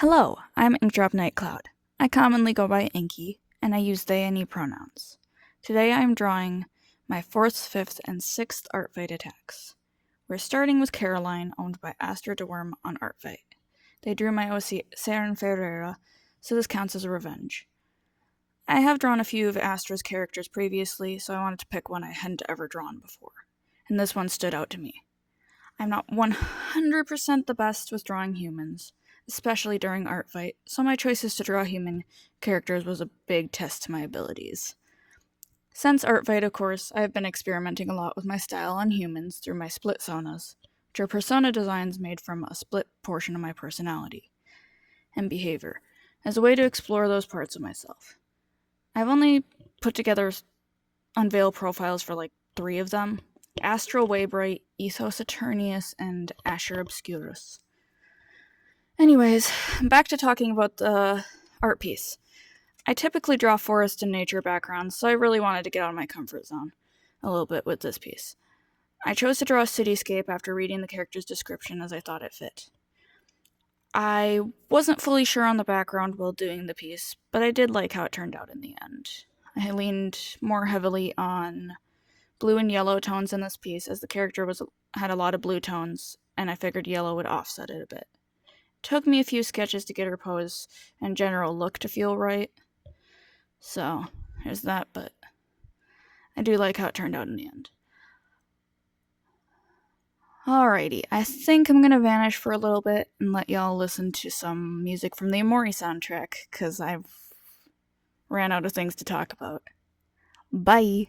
Hello, I'm Inkdrop Nightcloud. I commonly go by Inky, and I use they and ye pronouns. Today I am drawing my 4th, 5th, and 6th Artfight attacks. We're starting with Caroline, owned by AstraDaWyrm on Artfight. They drew my OC Saren Ferreira, so this counts as a revenge. I have drawn a few of Astra's characters previously, so I wanted to pick one I hadn't ever drawn before, and this one stood out to me. I'm not 100% the best with drawing humans, especially during Artfight, so my choices to draw human characters was a big test to my abilities. Since Artfight, of course, I have been experimenting a lot with my style on humans through my split sonas, which are persona designs made from a split portion of my personality and behavior, as a way to explore those parts of myself. I've only put together unveil profiles for like 3 of them: Astral Waybright, Ethos Eternius, and Asher Obscurus. Anyways, back to talking about the art piece. I typically draw forest and nature backgrounds, so I really wanted to get out of my comfort zone a little bit with this piece. I chose to draw a cityscape after reading the character's description as I thought it fit. I wasn't fully sure on the background while doing the piece, but I did like how it turned out in the end. I leaned more heavily on blue and yellow tones in this piece, as the character had a lot of blue tones, and I figured yellow would offset it a bit. It took me a few sketches to get her pose and general look to feel right, so there's that, but I do like how it turned out in the end. Alrighty, I think I'm gonna vanish for a little bit and let y'all listen to some music from the Omori soundtrack, because I've ran out of things to talk about. Bye!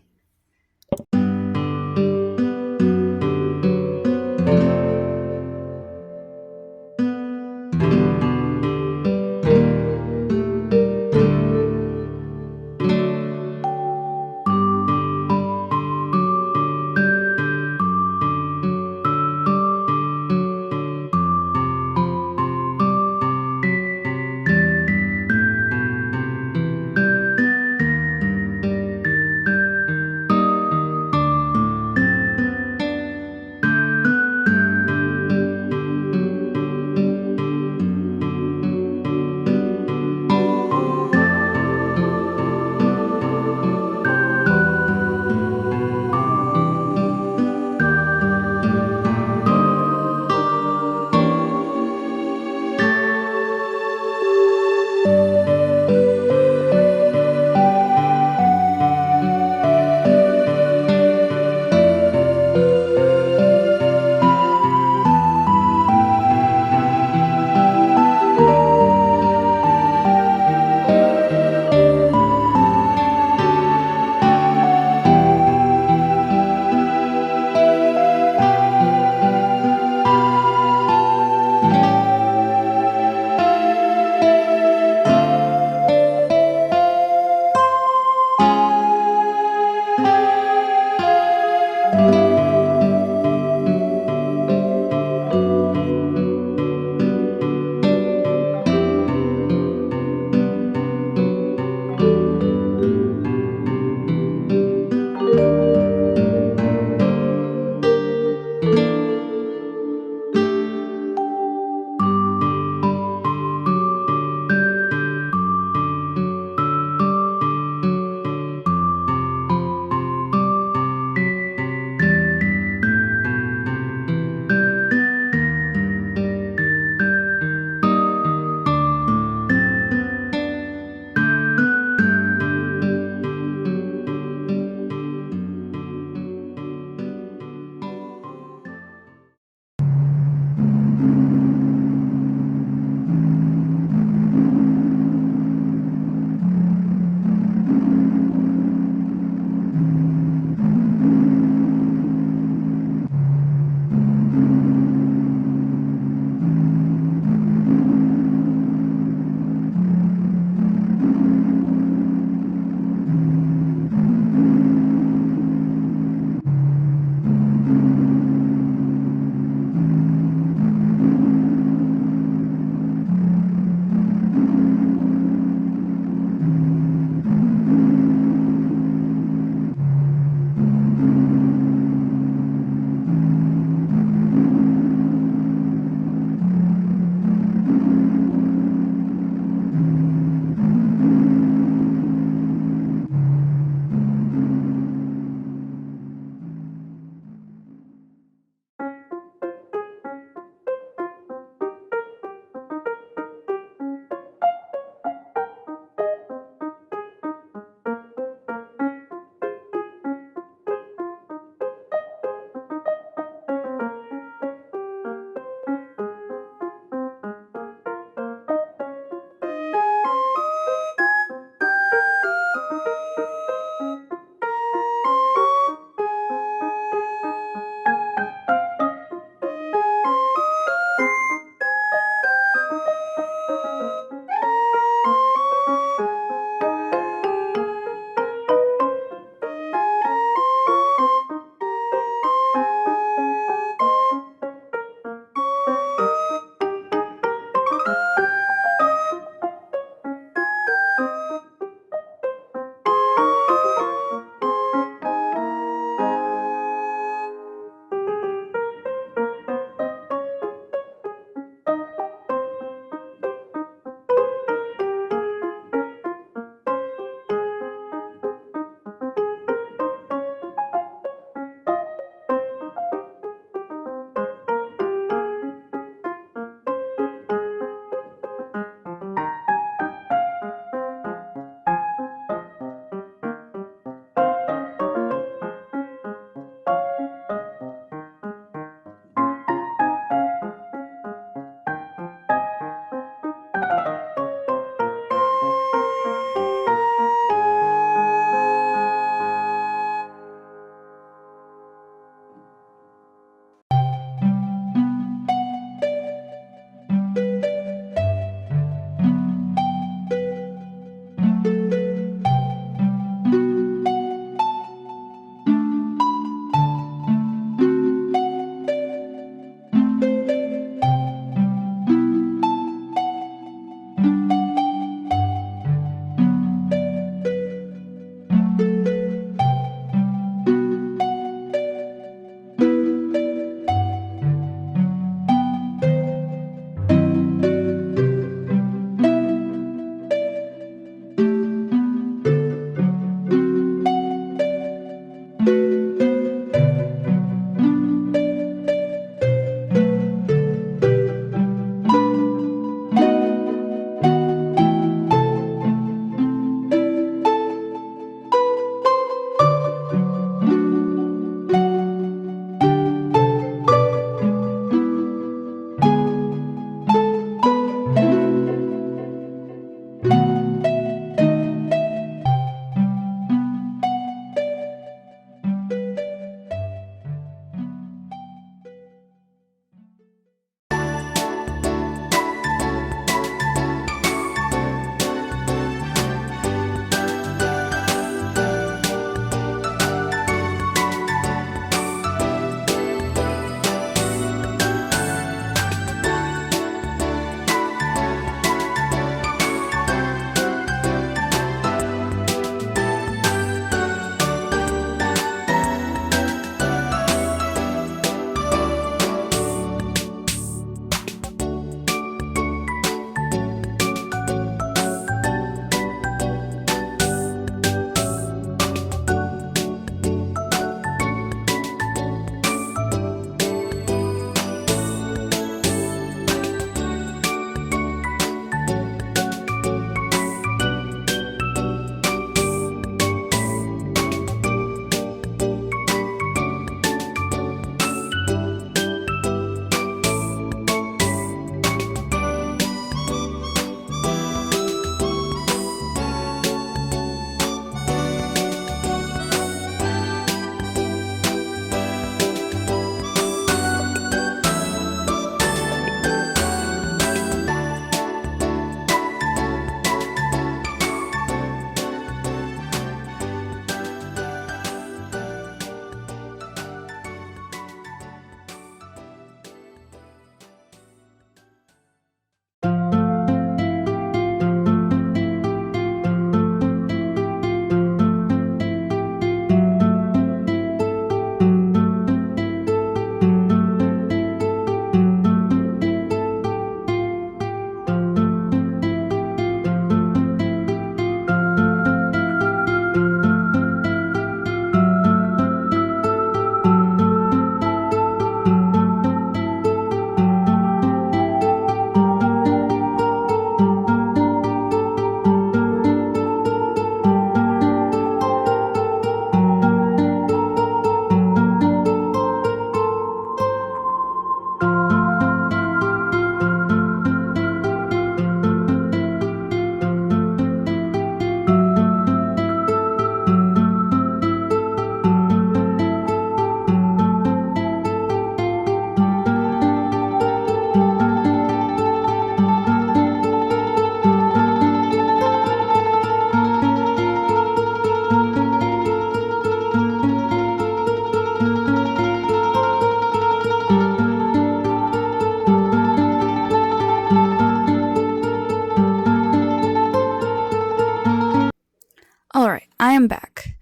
am back.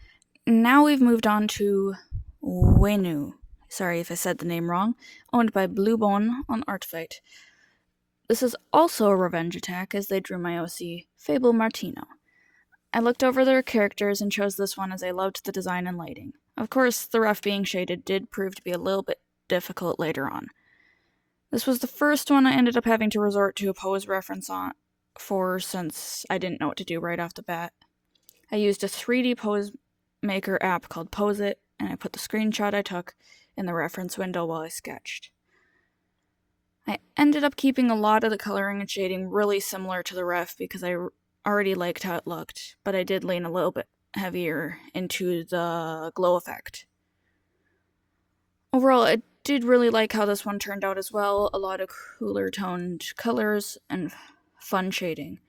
Now we've moved on to Waynue. Sorry if I said the name wrong. Owned by Blubonne on Artfight. This is also a revenge attack as they drew my OC, Fable Martino. I looked over their characters and chose this one as I loved the design and lighting. Of course, the ref being shaded did prove to be a little bit difficult later on. This was the first one I ended up having to resort to a pose reference for since I didn't know what to do right off the bat. I used a 3D pose maker app called Pose It, and I put the screenshot I took in the reference window while I sketched. I ended up keeping a lot of the coloring and shading really similar to the ref because I already liked how it looked, but I did lean a little bit heavier into the glow effect. Overall, I did really like how this one turned out as well. A lot of cooler toned colors and fun shading.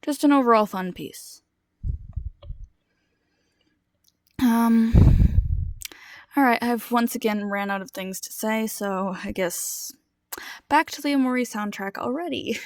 Just an overall fun piece. Alright, I've once again ran out of things to say, so I guess back to the Omori soundtrack already.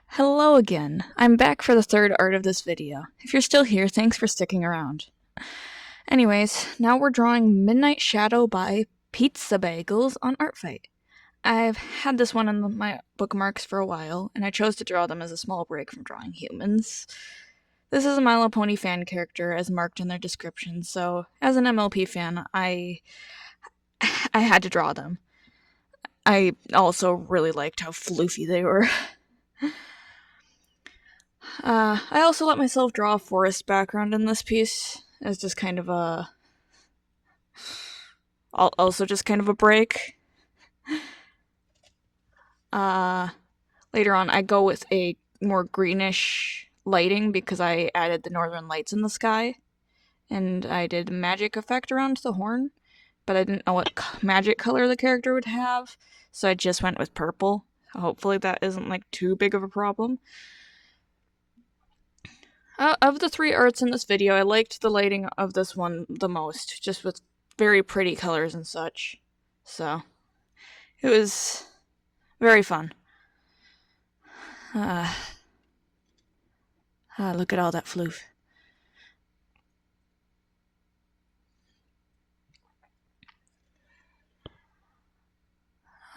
Hello again. I'm back for the third art of this video. If you're still here, thanks for sticking around. Anyways, now we're drawing Midnight Shadow by Pizzzabagels on Artfight. I've had this one in my bookmarks for a while, and I chose to draw them as a small break from drawing humans. This is a My Little Pony fan character as marked in their description, so as an MLP fan, I had to draw them. I also really liked how floofy they were. I also let myself draw a forest background in this piece as just kind of a... also just kind of a break. Later on, I go with a more greenish lighting because I added the northern lights in the sky. And I did a magic effect around the horn, but I didn't know what magic color the character would have, so I just went with purple. Hopefully that isn't like too big of a problem. Of the three arts in this video, I liked the lighting of this one the most, just with very pretty colors and such. So, it was very fun. Look at all that floof.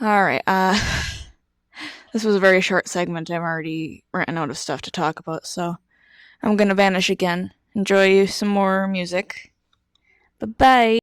Alright, This was a very short segment. I'm already running out of stuff to talk about, so I'm gonna vanish again. Enjoy some more music. Bye-bye!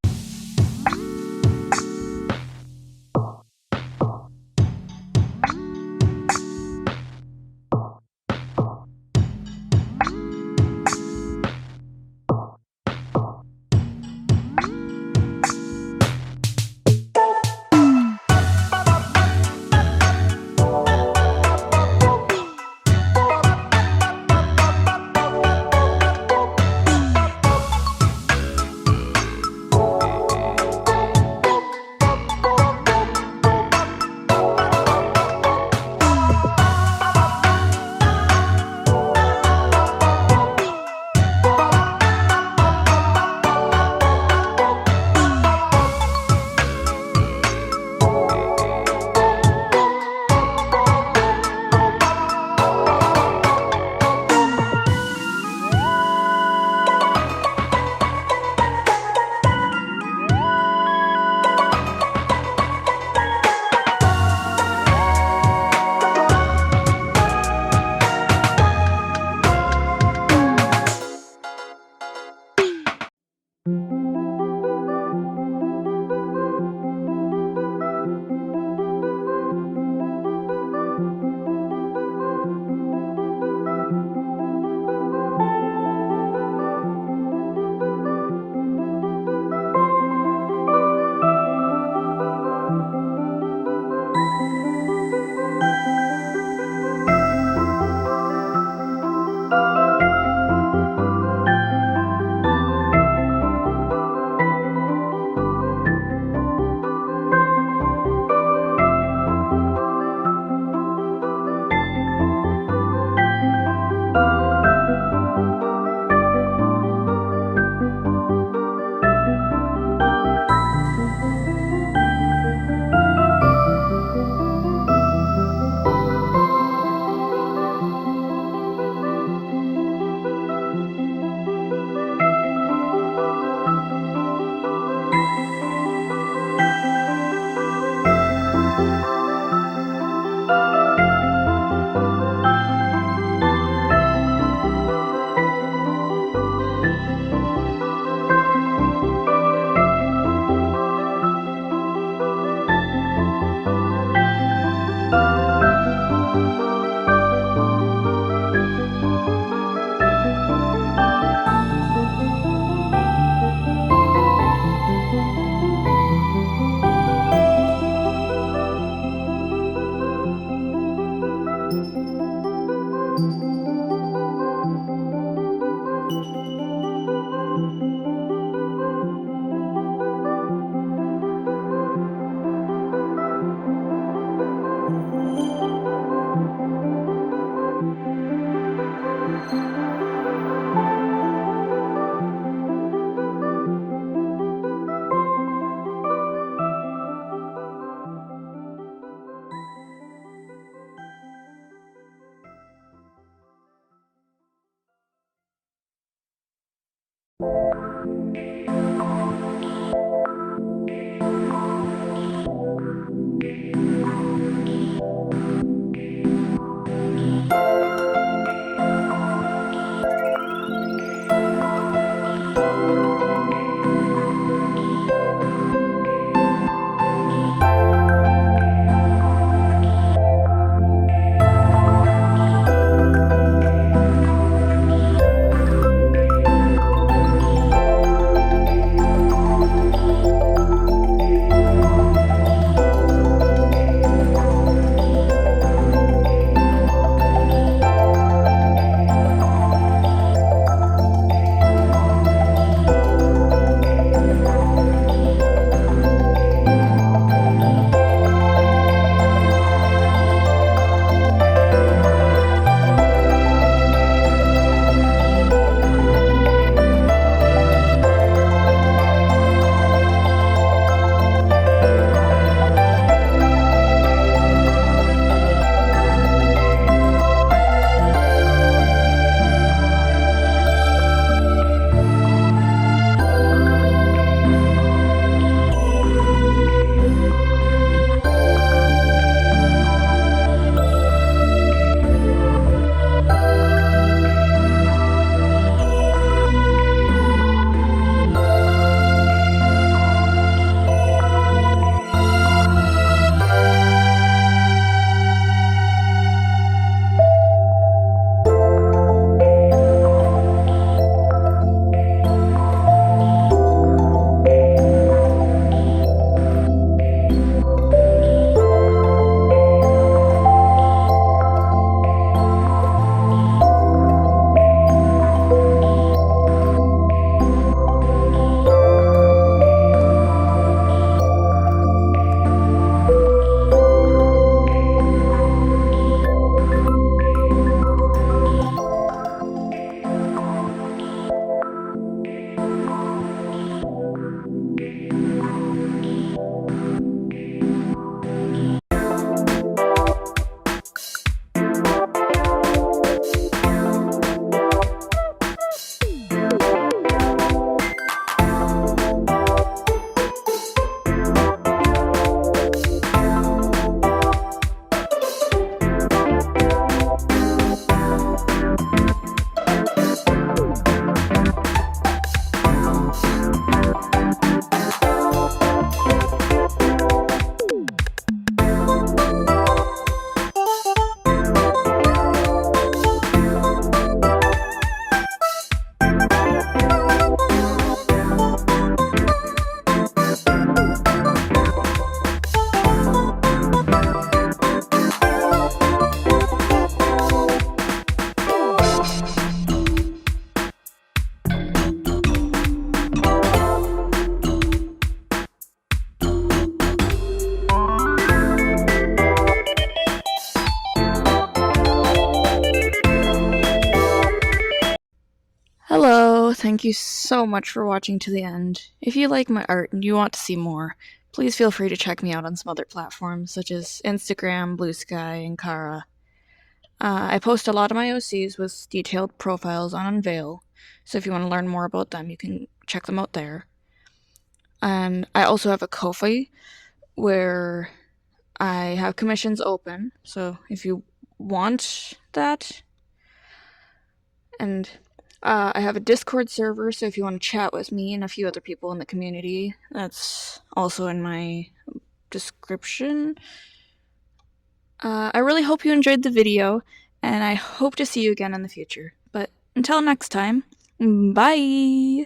thank you so much for watching to the end. If you like my art and you want to see more, please feel free to check me out on some other platforms such as Instagram, Blue Sky, and Kara. I post a lot of my OCs with detailed profiles on Unveil, so if you want to learn more about them, you can check them out there. And I also have a Ko-fi where I have commissions open, so if you want that. And I have a Discord server, so if you want to chat with me and a few other people in the community, that's also in my description. I really hope you enjoyed the video, and I hope to see you again in the future. But until next time, bye!